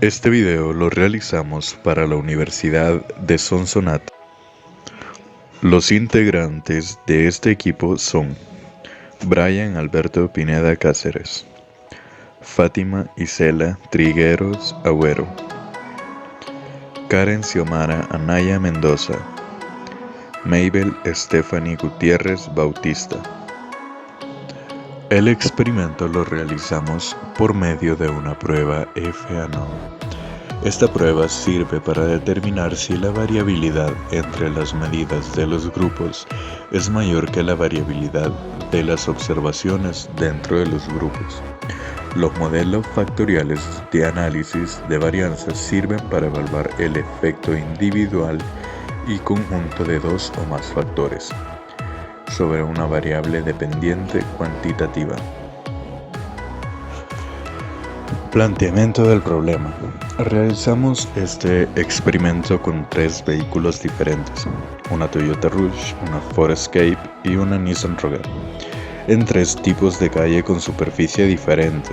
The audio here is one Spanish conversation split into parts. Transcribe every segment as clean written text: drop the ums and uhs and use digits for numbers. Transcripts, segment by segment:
Este video lo realizamos para la Universidad de Sonsonate. Los integrantes de este equipo son Brian Alberto Pineda Cáceres, Fátima Isela Trigueros Agüero, Karen Xiomara Anaya Mendoza, Mabel Stephanie Gutiérrez Bautista. El experimento lo realizamos por medio de una prueba FANOVA. Esta prueba sirve para determinar si la variabilidad entre las medidas de los grupos es mayor que la variabilidad de las observaciones dentro de los grupos. Los modelos factoriales de análisis de varianza sirven para evaluar el efecto individual y conjunto de dos o más factores sobre una variable dependiente cuantitativa. Planteamiento del problema. Realizamos este experimento con 3 vehículos diferentes, una Toyota Rush, una Ford Escape y una Nissan Rogue, en 3 tipos de calle con superficie diferente,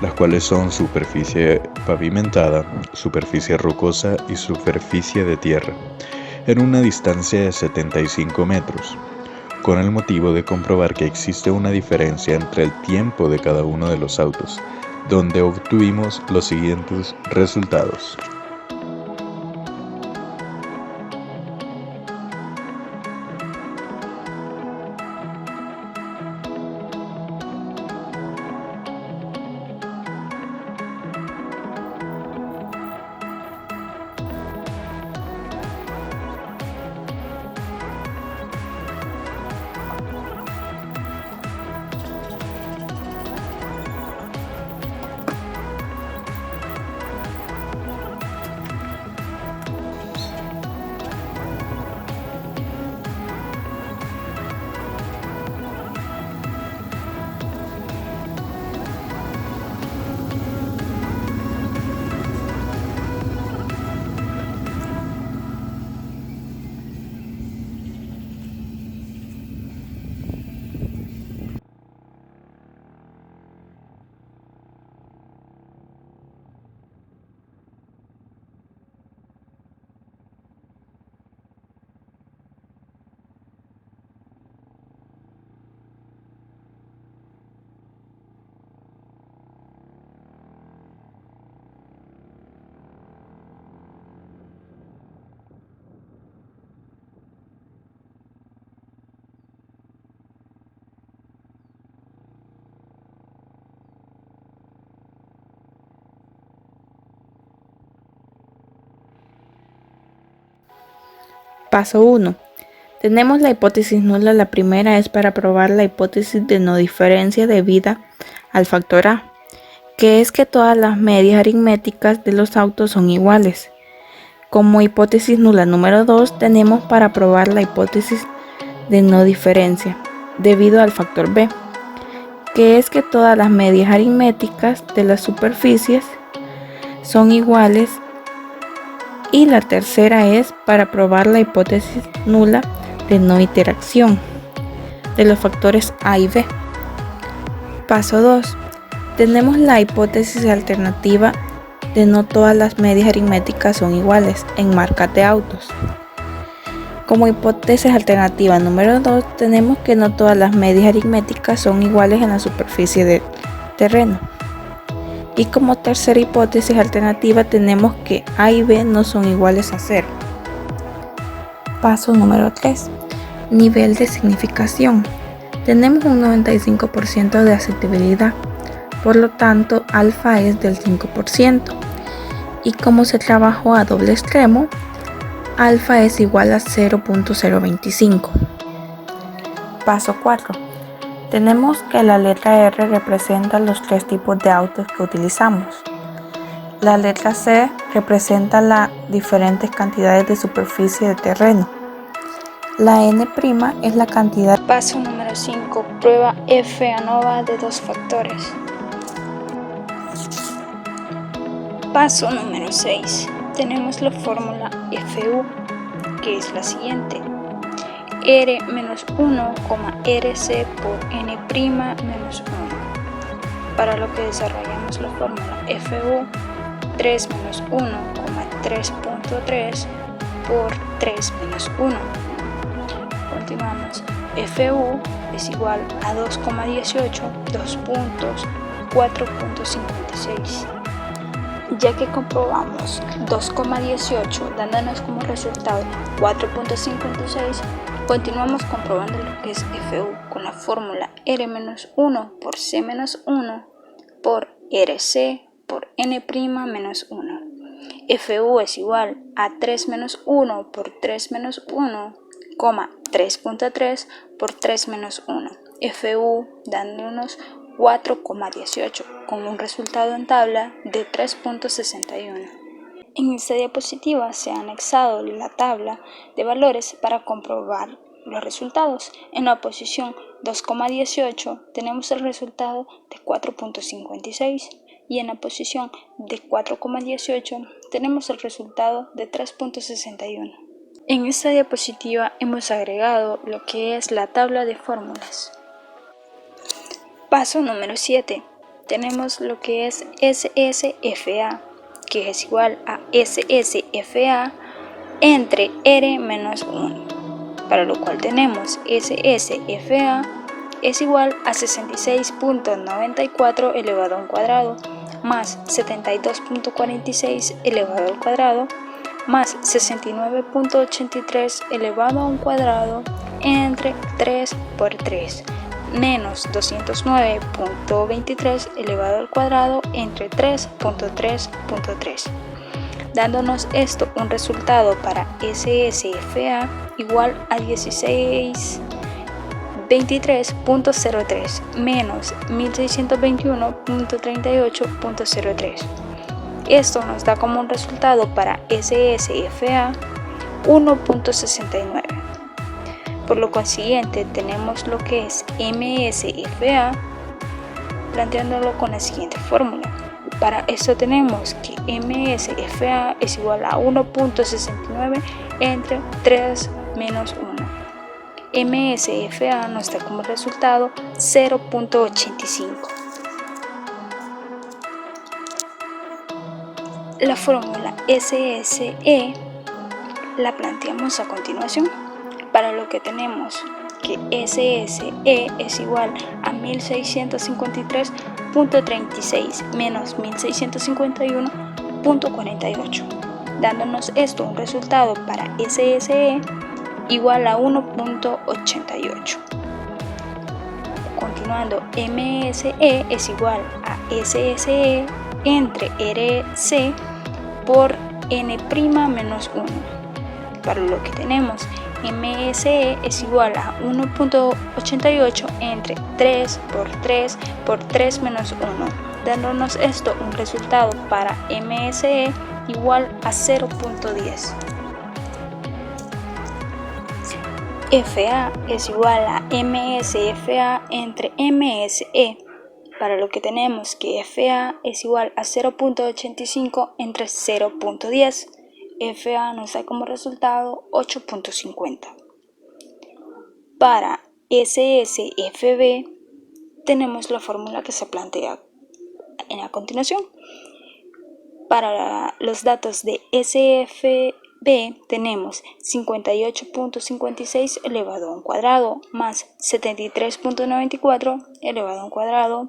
las cuales son superficie pavimentada, superficie rocosa y superficie de tierra, en una distancia de 75 metros, con el motivo de comprobar que existe una diferencia entre el tiempo de cada uno de los autos, donde obtuvimos los siguientes resultados. Paso 1. Tenemos la hipótesis nula. La primera es para probar la hipótesis de no diferencia debida al factor A, que es que todas las medias aritméticas de los autos son iguales. Como hipótesis nula número 2 tenemos para probar la hipótesis de no diferencia debido al factor B, que es que todas las medias aritméticas de las superficies son iguales. Y la tercera es para probar la hipótesis nula de no interacción de los factores A y B. Paso 2. Tenemos la hipótesis alternativa de no todas las medias aritméticas son iguales en marcas de autos. Como hipótesis alternativa número 2 tenemos que no todas las medias aritméticas son iguales en la superficie de terreno. Y como tercera hipótesis alternativa tenemos que A y B no son iguales a 0. Paso número 3. Nivel de significación. Tenemos un 95% de aceptabilidad, por lo tanto alfa es del 5%. Y como se trabajó a doble extremo, alfa es igual a 0.025. Paso 4. Tenemos que la letra R representa los 3 tipos de autos que utilizamos. La letra C representa las diferentes cantidades de superficie de terreno. La N' es la cantidad. Paso número 5. Prueba FANOVA de 2 factores. Paso número 6. Tenemos la fórmula FU, que es la siguiente. R menos 1, RC por N' menos 1, para lo que desarrollamos la fórmula FU 3 menos 1, 3.3 por 3 menos 1. Continuamos. FU es igual a 2,18, 2 puntos, 4.56. Ya que comprobamos 2,18 dándonos como resultado 4.56, continuamos comprobando lo que es FU con la fórmula R-1 por C-1 por RC por N'-1. FU es igual a 3 menos 1 por 3 menos 1, 3.3 por 3 menos 1. FU dándonos 4,18 con un resultado en tabla de 3.61. En esta diapositiva se ha anexado la tabla de valores para comprobar los resultados. En la posición 2,18 tenemos el resultado de 4.56 y en la posición de 4,18 tenemos el resultado de 3.61. En esta diapositiva hemos agregado lo que es la tabla de fórmulas. Paso número 7. Tenemos lo que es SSFA, que es igual a SSFA entre R menos 1, para lo cual tenemos SSFA es igual a 66.94 elevado a un cuadrado más 72.46 elevado al cuadrado más 69.83 elevado a un cuadrado entre 3 por 3 menos 209.23 elevado al cuadrado entre 3.3.3, dándonos esto un resultado para SSFA igual a 1623.03 menos 1621.38.03. Esto nos da como un resultado para SSFA 1.69. Por lo consiguiente tenemos lo que es MSFA planteándolo con la siguiente fórmula. Para esto tenemos que MSFA es igual a 1.69 entre 3 menos 1. MSFA nos da como resultado 0.85. La fórmula SSE la planteamos a continuación, para lo que tenemos que SSE es igual a 1653.36 menos 1651.48, dándonos esto un resultado para SSE igual a 1.88. Continuando, MSE es igual a SSE entre RC por N' 1, para lo que tenemos MSE es igual a 1.88 entre 3 por 3 por 3 menos 1, dándonos esto un resultado para MSE igual a 0.10. FA es igual a MSFA entre MSE, para lo que tenemos que FA es igual a 0.85 entre 0.10. FA nos da como resultado 8.50. Para SSFB tenemos la fórmula que se plantea a continuación. Para los datos de SFB tenemos 58.56 elevado a un cuadrado más 73.94 elevado a un cuadrado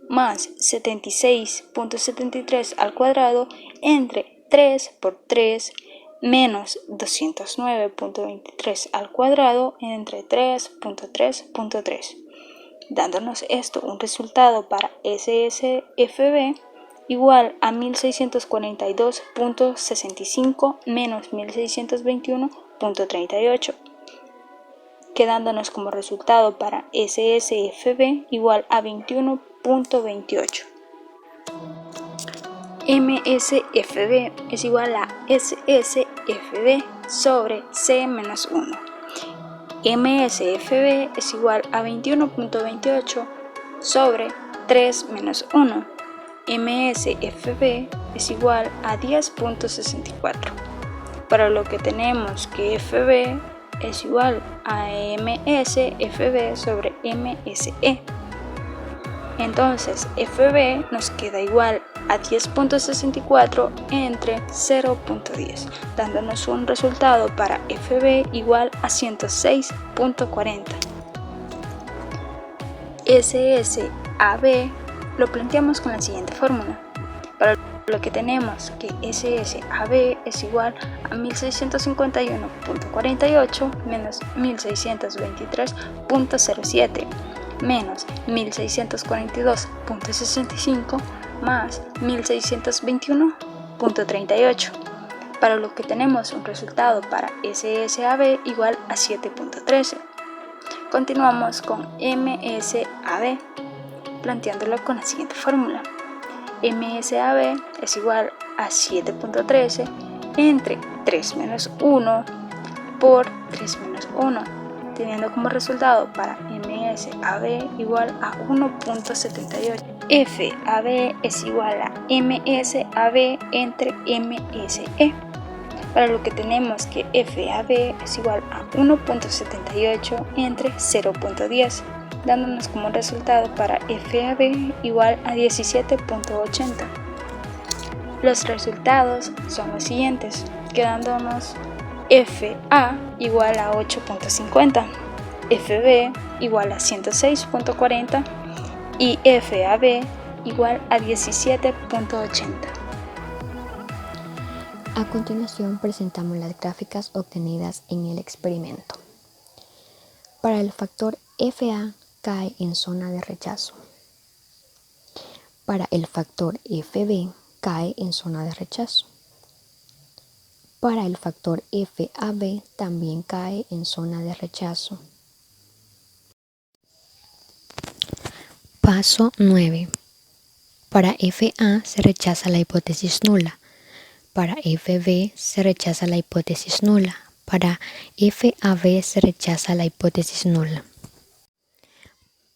más 76.73 al cuadrado entre 3 por 3 menos 209.23 al cuadrado entre 3.3.3, dándonos esto un resultado para SSFB igual a 1642.65 menos 1621.38, quedándonos como resultado para SSFB igual a 21.28. MSFB es igual a SSFB sobre C-1. MSFB es igual a 21.28 sobre 3 menos 1. MSFB es igual a 10.64, para lo que tenemos que FB es igual a MSFB sobre MSE. Entonces FB nos queda igual a 10.64 entre 0.10, dándonos un resultado para FB igual a 106.40. SSAB lo planteamos con la siguiente fórmula, para lo que tenemos que SSAB es igual a 1651.48 menos 1623.07 menos 1642.65 más 1621.38, para lo que tenemos un resultado para SSAB igual a 7.13. Continuamos con MSAB, planteándolo con la siguiente fórmula. MSAB es igual a 7.13 entre 3 menos 1 por 3 menos 1, teniendo como resultado para MSAB igual a 1.78. FAB es igual a MSAB entre MSE, para lo que tenemos que FAB es igual a 1.78 entre 0.10, dándonos como resultado para FAB igual a 17.80. Los resultados son los siguientes, quedándonos FA igual a 8.50, FB igual a 106.40 y FAB igual a 17.80. A continuación presentamos las gráficas obtenidas en el experimento. Para el factor FA cae en zona de rechazo. Para el factor FB cae en zona de rechazo. Para el factor FAB también cae en zona de rechazo. Paso 9. Para FA se rechaza la hipótesis nula. Para FB se rechaza la hipótesis nula. Para FAB se rechaza la hipótesis nula.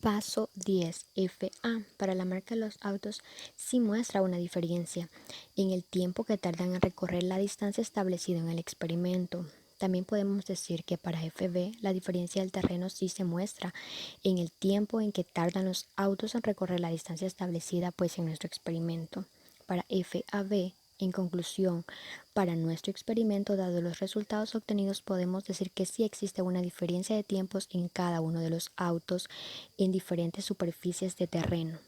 Paso 10. FA. Para la marca de los autos sí muestra una diferencia en el tiempo que tardan en recorrer la distancia establecida en el experimento. También podemos decir que para FB la diferencia del terreno sí se muestra en el tiempo en que tardan los autos en recorrer la distancia establecida pues en nuestro experimento. Para FAB, en conclusión, para nuestro experimento, dado los resultados obtenidos, podemos decir que sí existe una diferencia de tiempos en cada uno de los autos en diferentes superficies de terreno.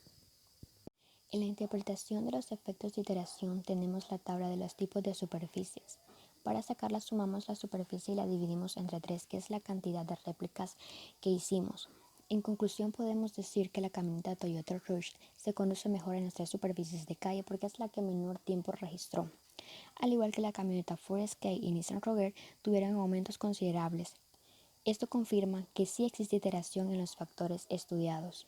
En la interpretación de los efectos de iteración tenemos la tabla de los tipos de superficies. Para sacarla sumamos la superficie y la dividimos entre 3, que es la cantidad de réplicas que hicimos. En conclusión podemos decir que la camioneta Toyota Rush se conduce mejor en las 3 superficies de calle porque es la que menor tiempo registró. Al igual que la camioneta Ford Escape y Nissan Rogue tuvieron aumentos considerables. Esto confirma que sí existe iteración en los factores estudiados.